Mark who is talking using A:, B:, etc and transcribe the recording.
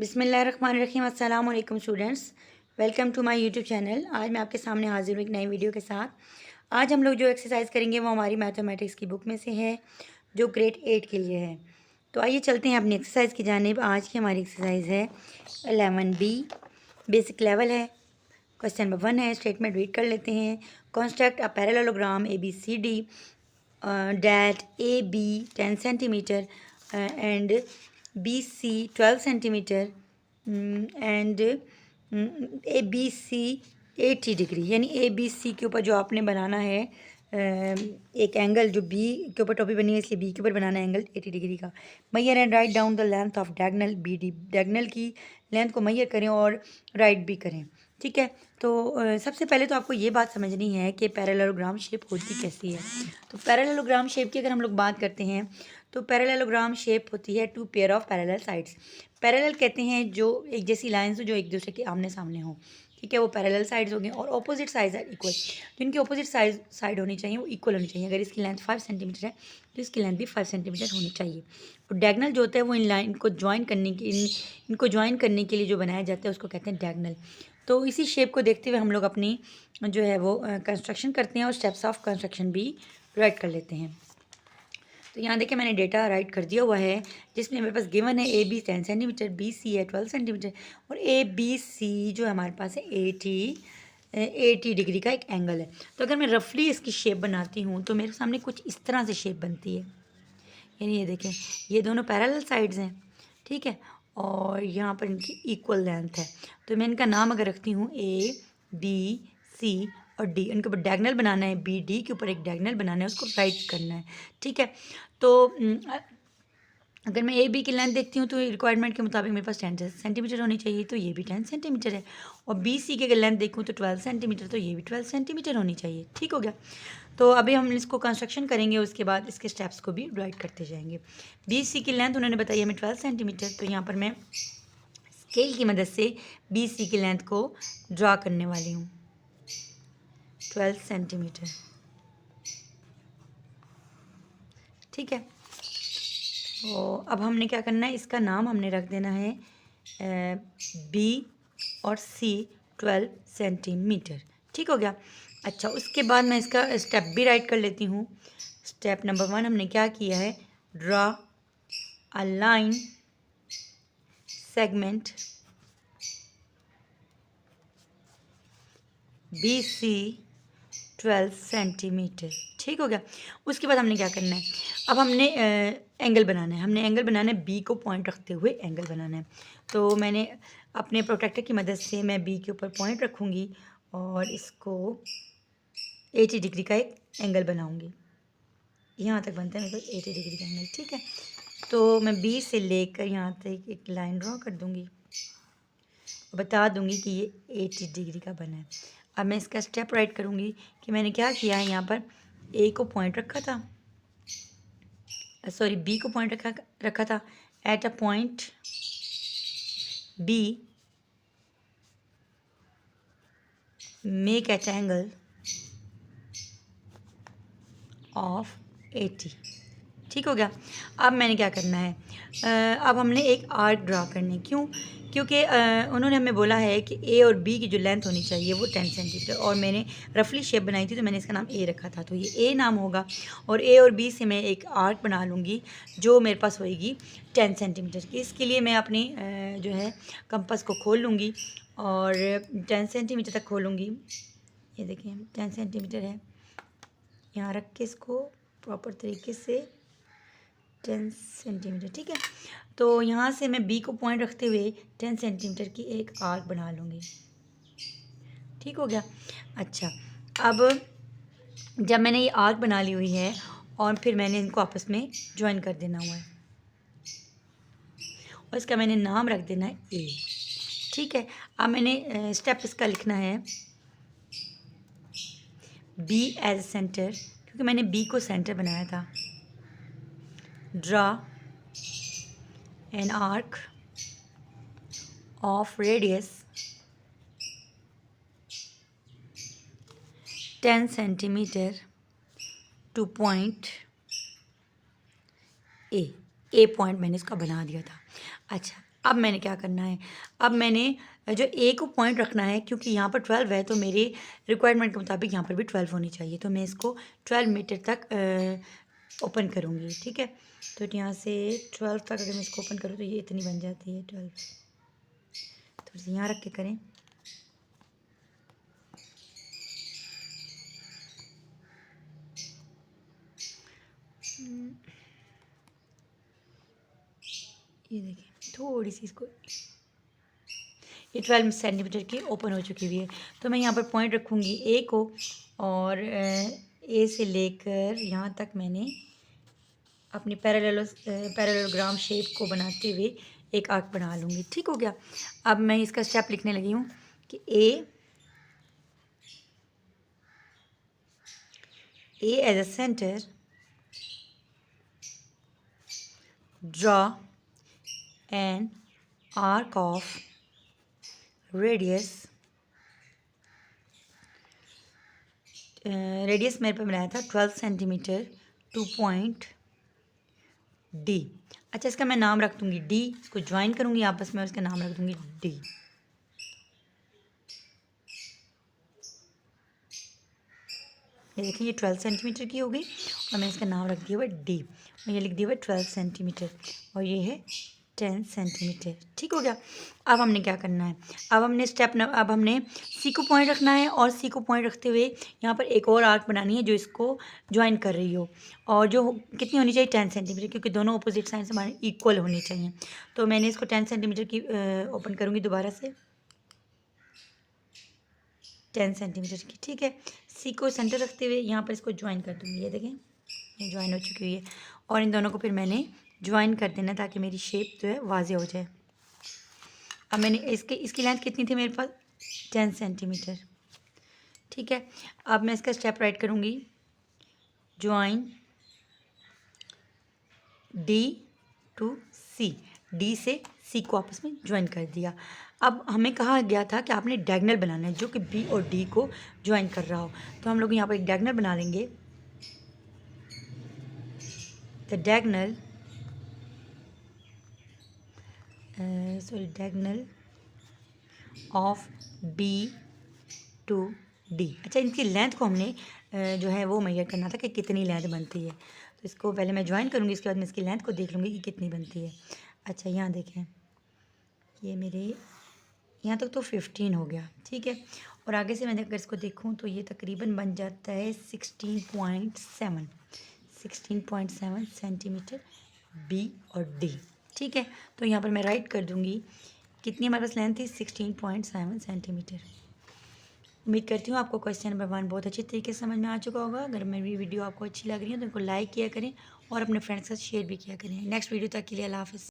A: बिस्मिल्लाहिर्रहमानिर्रहीम। अस्सलाम वालेकुम students, welcome to my YouTube channel. आज मैं आपके सामने हाजिर हूँ एक नई वीडियो के साथ। आज हम लोग जो एक्सरसाइज करेंगे वो हमारी मैथमेटिक्स की बुक में से है जो ग्रेड 8 के लिए है। तो आइए चलते हैं अपनी एक्सरसाइज की जानिब। आज की हमारी एक्सरसाइज है 11B, बेसिक लेवल है। क्वेश्चन नंबर 1 है, स्टेटमेंट रीड कर लेते हैं। Construct a parallelogram ABCD that AB 10 centimetre and BC 12 centimetre and ABC 80 degree. यानी ABC के ऊपर जो आपने बनाना है एक एंगल जो B के ऊपर टॉपी बनी है, इसलिए B के ऊपर बनाना है एंगल 80 डिग्री का। Measure and write down the length of diagonal BD। Diagonal की लेंथ को मैयर करें और राइट भी करें। ठीक है, तो सबसे पहले तो आपको ये बात समझनी है कि पैरेललोग्राम शेप होती कैसी है। तो पैरेललोग्राम शेप की अगर हम लोग बात करते हैं तो पैरेललोग्राम शेप होती है two pair of parallel sides. Parallel कहते हैं जो एक जैसी लाइंस हो जो एक दूसरे के आमने सामने हो। ठीक है, वो पैरेलल साइड्स हो गए और ऑपोजिट साइड्स आर इक्वल। तो इनकी ऑपोजिट साइड होनी चाहिए, वो इक्वल होनी चाहिए। अगर इसकी लेंथ 5 सेंटीमीटर है तो इसकी लेंथ भी 5 सेंटीमीटर होनी चाहिए। और डायगोनल जो होता है वो इन लाइन को ज्वाइन करने के इनको ज्वाइन करने के लिए जो बनाया जाता है उसको कहते हैं डायगोनल। तो इसी शेप को देखते हुए हम लोग अपनी जो है वो कंस्ट्रक्शन करते हैं और स्टेप्स ऑफ कंस्ट्रक्शन भी राइट कर लेते हैं। तो यहाँ देखिए मैंने डेटा राइट कर दिया हुआ है जिसमें मेरे पास गिवन है AB 10 सेंटीमीटर, BC है 12 सेंटीमीटर और ABC जो हमारे पास है 80 डिग्री का एक एंगल है। तो अगर मैं रफली इसकी शेप बनाती हूँ तो मेरे सामने कुछ इस तरह से शेप बनती है। यानी ये देखें, ये दोनों पैरेलल साइड्स हैं। ठीक है, और यहाँ पर इनकी इक्वल लेंथ है। तो मैं इनका नाम अगर रखती हूँ ABC और D, इनके ऊपर डायगोनल बनाना है, BD के ऊपर एक डायगोनल बनाना है, उसको राइट करना है। ठीक है, तो अगर मैं AB की लेंथ देखती हूँ तो रिक्वायरमेंट के मुताबिक मेरे पास 10 सेंटीमीटर होनी चाहिए, तो ये भी 10 सेंटीमीटर है। और BC की अगर लेंथ देखूँ तो 12 सेंटीमीटर, तो ये भी 12 सेंटीमीटर होनी चाहिए। ठीक हो गया, तो अभी हम इसको कंस्ट्रक्शन करेंगे, उसके बाद इसके स्टेप्स को भी राइट करते जाएंगे। BC की लेंथ उन्होंने बताई हमें 12 सेंटीमीटर, तो यहाँ पर मैं स्केल की मदद से BC की लेंथ को ड्रा करने वाली हूँ 12 सेंटीमीटर। ठीक है, तो अब हमने क्या करना है, इसका नाम हमने रख देना है B और C 12 सेंटीमीटर। ठीक हो गया। अच्छा, उसके बाद मैं इसका स्टेप भी राइट कर लेती हूँ। स्टेप नंबर 1 हमने क्या किया है, draw a line segment BC 12 centimetre. ठीक हो गया। उसके बाद हमने क्या करना है, अब हमने एंगल बनाना है। हमने एंगल बनाना है, B को पॉइंट रखते हुए एंगल बनाना है। तो मैंने अपने प्रोट्रैक्टर की मदद से मैं B के ऊपर पॉइंट रखूँगी और इसको 80 डिग्री का एक एंगल बनाऊँगी। यहाँ तक बनता है मेरे को 80 डिग्री का एंगल। ठीक है, तो मैं B से लेकर यहाँ तक एक लाइन ड्रॉ कर दूँगी, बता दूँगी कि ये 80 डिग्री का बना है। अब मैं इसका स्टेप राइट करूँगी कि मैंने क्या किया है, यहाँ पर A को पॉइंट रखा था, सॉरी B को पॉइंट रखा था at a point B, make at angle of 80। ठीक हो गया। अब मैंने क्या करना है, अब हमने एक आर्क ड्रा करनी। क्यों? क्योंकि उन्होंने हमें बोला है कि A और B की जो लेंथ होनी चाहिए वो 10 सेंटीमीटर, और मैंने रफली शेप बनाई थी तो मैंने इसका नाम A रखा था, तो ये A नाम होगा। और A और B से मैं एक आर्क बना लूँगी जो मेरे पास होएगी 10 सेंटीमीटर की। इसके लिए मैं अपनी जो है कंपास को खोल लूँगी और 10 सेंटीमीटर तक खोलूँगी। ये देखिए 10 सेंटीमीटर है, यहाँ रख के इसको प्रॉपर तरीके से 10 सेंटीमीटर। ठीक है, तो यहाँ से मैं B को पॉइंट रखते हुए 10 सेंटीमीटर की एक आर्क बना लूँगी। ठीक हो गया। अच्छा, अब जब मैंने ये आर्क बना ली हुई है और फिर मैंने इनको आपस में ज्वाइन कर देना हुआ है और इसका मैंने नाम रख देना है A। ठीक है, अब मैंने स्टेप इसका लिखना है B एज सेंटर, क्योंकि मैंने B को सेंटर बनाया था। Draw an arc of radius 10 centimetre two point A। Point मैंने इसका बना दिया था। अच्छा, अब मैंने क्या करना है, अब मैंने जो ए को पॉइंट रखना है, क्योंकि यहाँ पर 12 है तो मेरी रिक्वायरमेंट के मुताबिक यहाँ पर भी 12 होनी चाहिए। तो मैं इसको 12 मीटर तक ओपन करूँगी, ठीक है। तो यहाँ से 12 तक अगर मैं इसको ओपन करूँ तो ये इतनी बन जाती है 12। थोड़ी सी यहाँ रख के करें। ये देखिए थोड़ी सी इसको, ये 12 सेंटीमीटर की ओपन हो चुकी हुई है। तो मैं यहाँ पर पॉइंट रखूँगी ए को, और ए से लेकर यहाँ तक मैंने अपनी पैरेललोग्राम शेप को बनाते हुए एक आर्क बना लूँगी। ठीक हो गया। अब मैं इसका स्टेप लिखने लगी हूँ कि A as a centre, draw an arc of radius मेरे पे बनाया था 12 सेंटीमीटर टू पॉइंट डी। अच्छा, इसका मैं नाम रख दूँगी डी, इसको ज्वाइन करूँगी आपस में और इसका नाम रख दूँगी डी। ये देखिए ये 12 सेंटीमीटर की हो गई और मैंने इसका नाम रख दिया हुआ डी, और ये लिख दिया हुआ 12 सेंटीमीटर, और ये है 10 सेंटीमीटर। ठीक हो गया। अब हमने क्या करना है, अब हमने सी को पॉइंट रखना है, और सी को पॉइंट रखते हुए यहाँ पर एक और आर्क बनानी है जो इसको ज्वाइन कर रही हो, और जो कितनी होनी चाहिए 10 सेंटीमीटर, क्योंकि दोनों अपोजिट साइड हमारे इक्वल होनी चाहिए। तो मैंने इसको 10 सेंटीमीटर की ओपन करूँगी दोबारा से, 10 सेंटीमीटर की। ठीक है। सी को सेंटर रखते हुए यहाँ पर इसको ज्वाइन कर दूँगी। ये देखें ये ज्वाइन हो चुकी हुई है, और इन दोनों को फिर मैंने ज्वाइन कर देना ताकि मेरी शेप जो है वाज़ेह हो जाए। अब मैंने इसकी लेंथ कितनी थी मेरे पास, 10 सेंटीमीटर। ठीक है। अब मैं इसका स्टेप राइट करूँगी, join D to C, D से सी को आपस में ज्वाइन कर दिया। अब हमें कहा गया था कि आपने डायगोनल बनाना है जो कि बी और डी को ज्वाइन कर रहा हो, तो हम लोग यहाँ पर एक डायगोनल बना लेंगे। The diagonal diagonal of B to D. अच्छा, इनकी लेंथ को हमने जो है वो मेजर करना था कि कितनी लेंथ बनती है। तो इसको पहले मैं ज्वाइन करूँगी, इसके बाद मैं इसकी लेंथ को देख लूँगी कि कितनी बनती है। अच्छा, यहाँ देखें ये मेरे यहाँ तक तो 15 हो गया। ठीक है। और आगे से मैं अगर इसको देखूँ तो ये तकरीबन बन जाता है 16.7 सेंटीमीटर बी और डी। ठीक है। तो यहाँ पर मैं राइट कर दूँगी कितनी हमारे पास लेंथ थी, 16.7 सेंटीमीटर। उम्मीद करती हूँ आपको क्वेश्चन नंबर 1 बहुत अच्छी तरीके से समझ में आ चुका होगा। अगर मेरी वीडियो आपको अच्छी लग रही है तो इनको लाइक किया करें और अपने फ्रेंड्स के साथ शेयर भी किया करें। नेक्स्ट वीडियो तक के लिए अल्लाह हाफ़िज़।